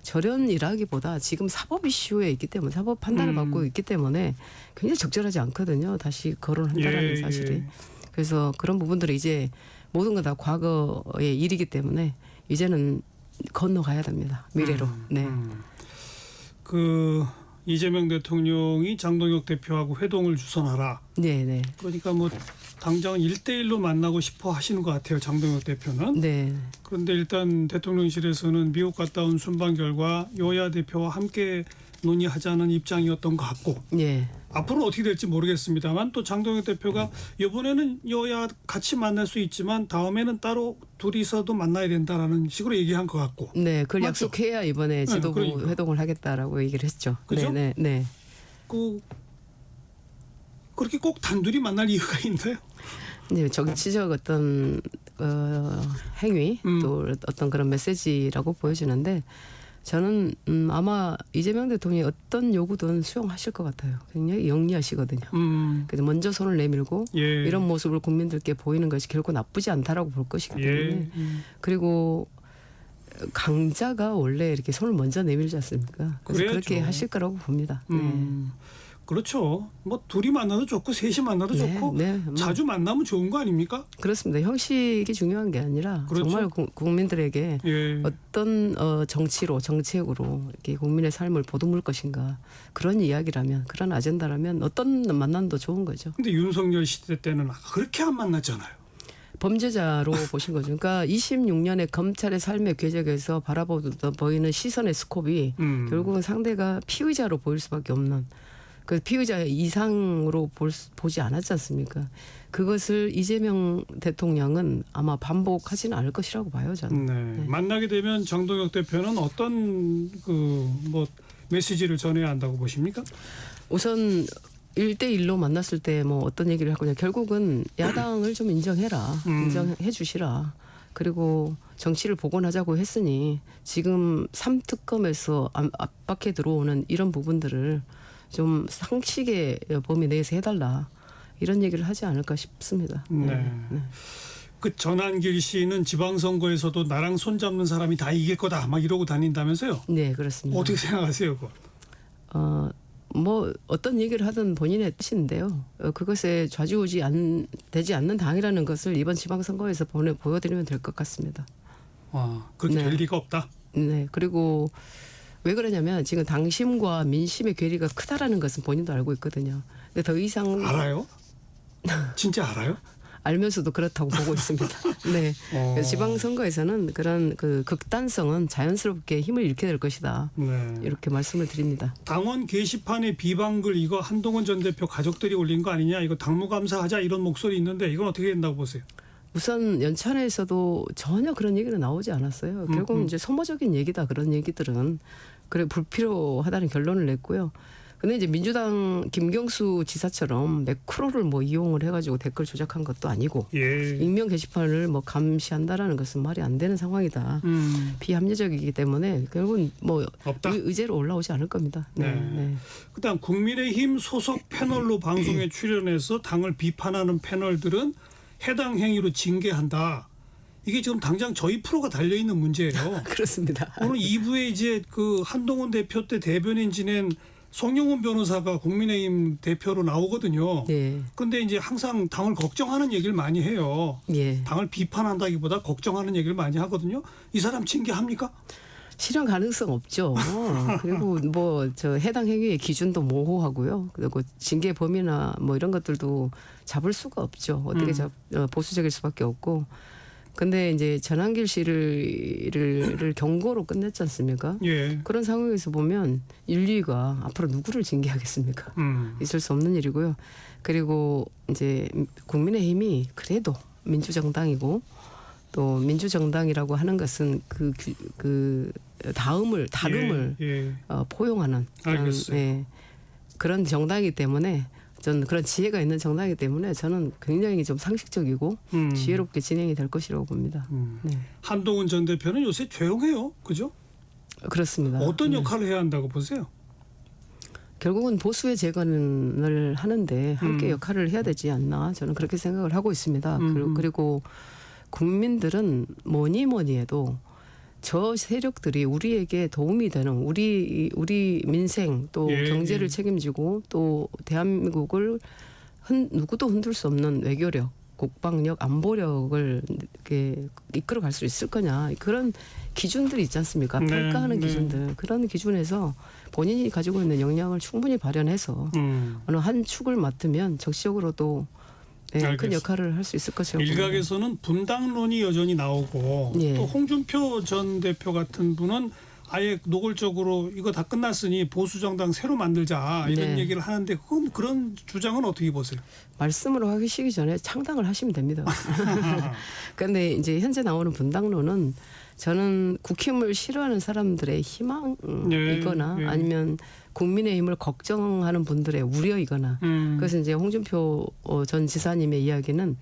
절연이라기보다 지금 사법 이슈에 있기 때문에 사법 판단을 받고 있기 때문에 굉장히 적절하지 않거든요. 다시 거론한다라는 사실이. 그래서 그런 부분들이 이제 모든 건 다 과거의 일이기 때문에 이제는 건너가야 됩니다. 미래로. 네. 그 이재명 대통령이 장동혁 대표하고 회동을 주선하라. 네, 네. 그러니까 뭐 당장 1대1로 만나고 싶어 하시는 것 같아요. 장동혁 대표는. 네. 그런데 일단 대통령실에서는 미국 갔다 온 순방 결과 여야 대표와 함께 논의하자는 입장이었던 것 같고 네. 앞으로는 어떻게 될지 모르겠습니다만 또 장동혁 대표가 이번에는 여야 같이 만날 수 있지만 다음에는 따로 둘이서도 만나야 된다라는 식으로 얘기한 것 같고. 네, 그걸 맞죠? 약속해야 이번에 지도부 그러니까. 회동을 하겠다라고 얘기를 했죠. 그죠? 네, 네, 네. 그렇게 꼭 단둘이 만날 이유가 있나요? 이제 정치적 어떤 행위 또 어떤 그런 메시지라고 보여지는데 저는 아마 이재명 대통령이 어떤 요구든 수용하실 것 같아요. 굉장히 영리하시거든요. 그래서 먼저 손을 내밀고 예. 이런 모습을 국민들께 보이는 것이 결코 나쁘지 않다라고 볼 것이기 때문에 그리고 강자가 원래 이렇게 손을 먼저 내밀지 않습니까? 그래서 그래야죠. 그렇게 하실 거라고 봅니다. 네. 그렇죠. 뭐 둘이 만나도 좋고 셋이 만나도 네, 좋고 네, 뭐 자주 만나면 좋은 거 아닙니까? 그렇습니다. 형식이 중요한 게 아니라 그렇죠. 정말 국민들에게 예. 어떤 정치로 정책으로 이렇게 국민의 삶을 보듬을 것인가 그런 이야기라면 그런 아젠다라면 어떤 만남도 좋은 거죠. 근데 윤석열 시대 때는 그렇게 안 만났잖아요. 범죄자로 보신 거죠. 그러니까 26년의 검찰의 삶의 궤적에서 보이는 시선의 스콥이 결국은 상대가 피의자로 보일 수밖에 없는 그 피의자 이상으로 보지 않았지 않습니까? 그것을 이재명 대통령은 아마 반복하지는 않을 것이라고 봐요, 저는. 네. 만나게 되면 장동혁 대표는 어떤 그 메시지를 전해야 한다고 보십니까? 우선 1대1로 만났을 때 뭐 어떤 얘기를 할 거냐. 결국은 야당을 좀 인정해라. 인정해 주시라. 그리고 정치를 복원하자고 했으니 지금 3특검에서 압박해 들어오는 이런 부분들을 좀 상식의 범위 내에서 해달라. 이런 얘기를 하지 않을까 싶습니다. 네. 그 전한길 씨는 지방선거에서도 나랑 손잡는 사람이 다 이길 거다 막 이러고 다닌다면서요? 네, 그렇습니다. 어떻게 생각하세요, 그거? 뭐 어떤 얘기를 하든 본인의 뜻인데요. 그것에 좌지우지 되지 않는 당이라는 것을 이번 지방선거에서 보여드리면 될 것 같습니다. 그렇게 네. 될 리가 없다. 네. 그리고 왜 그러냐면 지금 당심과 민심의 괴리가 크다라는 것은 본인도 알고 있거든요. 근데 더 이상 알아요? 진짜 알아요? 알면서도 그렇다고 보고 있습니다. 네. 그래서 지방선거에서는 그런 그 극단성은 자연스럽게 힘을 잃게 될 것이다. 네. 이렇게 말씀을 드립니다. 당원 게시판에 비방글 이거 한동훈 전 대표 가족들이 올린 거 아니냐, 이거 당무감사하자 이런 목소리 있는데 이건 어떻게 된다고 보세요? 우선 연찬회에서도 전혀 그런 얘기는 나오지 않았어요. 결국 이제 소모적인 얘기다 그런 얘기들은 그래 불필요하다는 결론을 냈고요. 근데 이제 민주당 김경수 지사처럼 매크로를 뭐 이용을 해가지고 댓글 조작한 것도 아니고 예. 익명 게시판을 뭐 감시한다라는 것은 말이 안 되는 상황이다. 비합리적이기 때문에 결국은 뭐 없다. 의제로 올라오지 않을 겁니다. 네. 네. 네. 그다음 국민의힘 소속 패널로 방송에 출연해서 당을 비판하는 패널들은 해당 행위로 징계한다. 이게 지금 당장 저희 프로가 달려 있는 문제예요. 그렇습니다. 오늘 2부에 이제 그 한동훈 대표 때 대변인 지낸 송영훈 변호사가 국민의힘 대표로 나오거든요. 네. 그런데 이제 항상 당을 걱정하는 얘기를 많이 해요. 예. 당을 비판한다기보다 걱정하는 얘기를 많이 하거든요. 이 사람 징계합니까? 실현 가능성 없죠. 그리고 뭐 저 해당 행위의 기준도 모호하고요. 그리고 징계 범위나 뭐 이런 것들도 잡을 수가 없죠. 어떻게 보수적일 수밖에 없고. 근데 이제 전한길 씨를 경고로 끝냈지 않습니까? 예. 그런 상황에서 보면 인류가 앞으로 누구를 징계하겠습니까? 있을 수 없는 일이고요. 그리고 이제 국민의힘이 그래도 민주정당이고 또 민주정당이라고 하는 것은 그 다름을 예. 포용하는 알겠어요. 그런 정당이기 때문에 저는 그런 지혜가 있는 정당이기 때문에 저는 굉장히 좀 상식적이고 지혜롭게 진행이 될 것이라고 봅니다. 네. 한동훈 전 대표는 요새 조용해요. 그죠? 그렇습니다. 어떤 역할을 해야 한다고 보세요? 결국은 보수의 재건을 하는데 함께 역할을 해야 되지 않나 저는 그렇게 생각을 하고 있습니다. 그리고 국민들은 뭐니 해도 저 세력들이 우리에게 도움이 되는 우리 민생 또 예, 경제를 예. 책임지고 또 대한민국을 누구도 흔들 수 없는 외교력, 국방력, 안보력을 이렇게 이끌어갈 수 있을 거냐 그런 기준들이 있지 않습니까? 네, 평가하는 네. 기준들 그런 기준에서 본인이 가지고 있는 역량을 충분히 발현해서 어느 한 축을 맡으면 적시적으로도 네, 큰 알겠습니다. 역할을 할 수 있을 것이라고 봅니다. 일각에서는 분당론이 여전히 나오고 예. 또 홍준표 전 대표 같은 분은 아예 노골적으로 이거 다 끝났으니 보수 정당 새로 만들자 이런 네. 얘기를 하는데 그런 주장은 어떻게 보세요? 말씀으로 하시기 전에 창당을 하시면 됩니다. 그런데 이제 현재 나오는 분당론은 저는 국힘을 싫어하는 사람들의 희망이거나 예, 예. 아니면 국민의힘을 걱정하는 분들의 우려이거나 그래서 이제 홍준표 전 지사님의 이야기는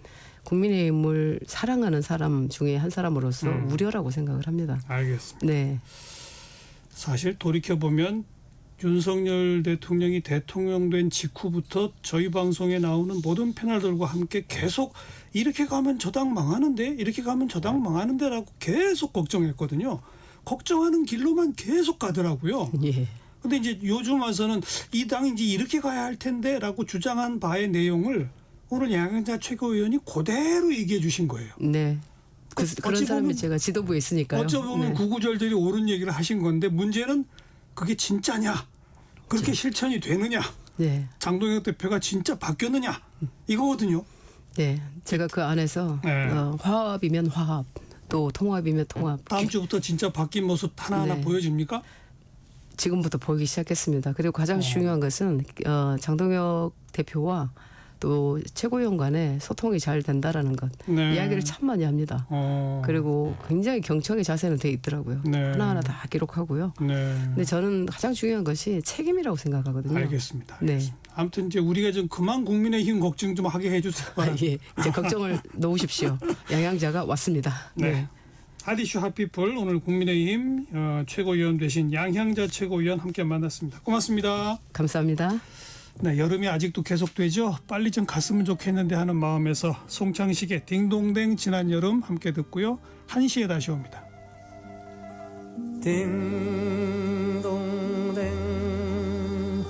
국민의힘을 사랑하는 사람 중에 한 사람으로서 우려라고 생각을 합니다. 알겠습니다. 네. 사실 돌이켜보면 윤석열 대통령이 대통령 된 직후부터 저희 방송에 나오는 모든 패널들과 함께 계속 이렇게 가면 저 당 망하는데 이렇게 가면 저 당 망하는데 라고 계속 걱정했거든요. 걱정하는 길로만 계속 가더라고요. 예. 근데 이제 요즘 와서는 이 당이 이제 이렇게 가야 할 텐데 라고 주장한 바의 내용을 오늘 양양자 최고위원이 그대로 얘기해 주신 거예요. 네. 그런 어찌 사람이 보면- 제가 지도부에 있으니까요. 어쩌 보면 네. 구구절절히 옳은 얘기를 하신 건데 문제는 그게 진짜냐? 그렇게 실천이 되느냐? 네. 장동혁 대표가 진짜 바뀌었느냐? 이거거든요. 네, 제가 그 안에서 네. 화합이면 화합, 또 통합이면 통합. 다음 주부터 진짜 바뀐 모습 하나하나 네. 보여집니까? 지금부터 보이기 시작했습니다. 그리고 가장 중요한 것은 장동혁 대표와 또 최고위원 간에 소통이 잘 된다라는 것. 네. 이야기를 참 많이 합니다. 그리고 굉장히 경청의 자세는 돼 있더라고요. 네. 하나하나 다 기록하고요. 네. 근데 저는 가장 중요한 것이 책임이라고 생각하거든요. 알겠습니다. 네. 아무튼 이제 우리가 좀 그만 국민의힘 걱정 좀 하게 해주세요. 예, 이제 걱정을 놓으십시오. 양양자가 왔습니다. 네. 하디슈 핫피플 오늘 국민의힘 최고위원 되신 양향자 최고위원 함께 만났습니다. 고맙습니다. 감사합니다. 네, 여름이 아직도 계속되죠. 빨리 좀 갔으면 좋겠는데 하는 마음에서 송창식의 딩동댕 지난 여름 함께 듣고요. 1시에 다시 옵니다. 딩동댕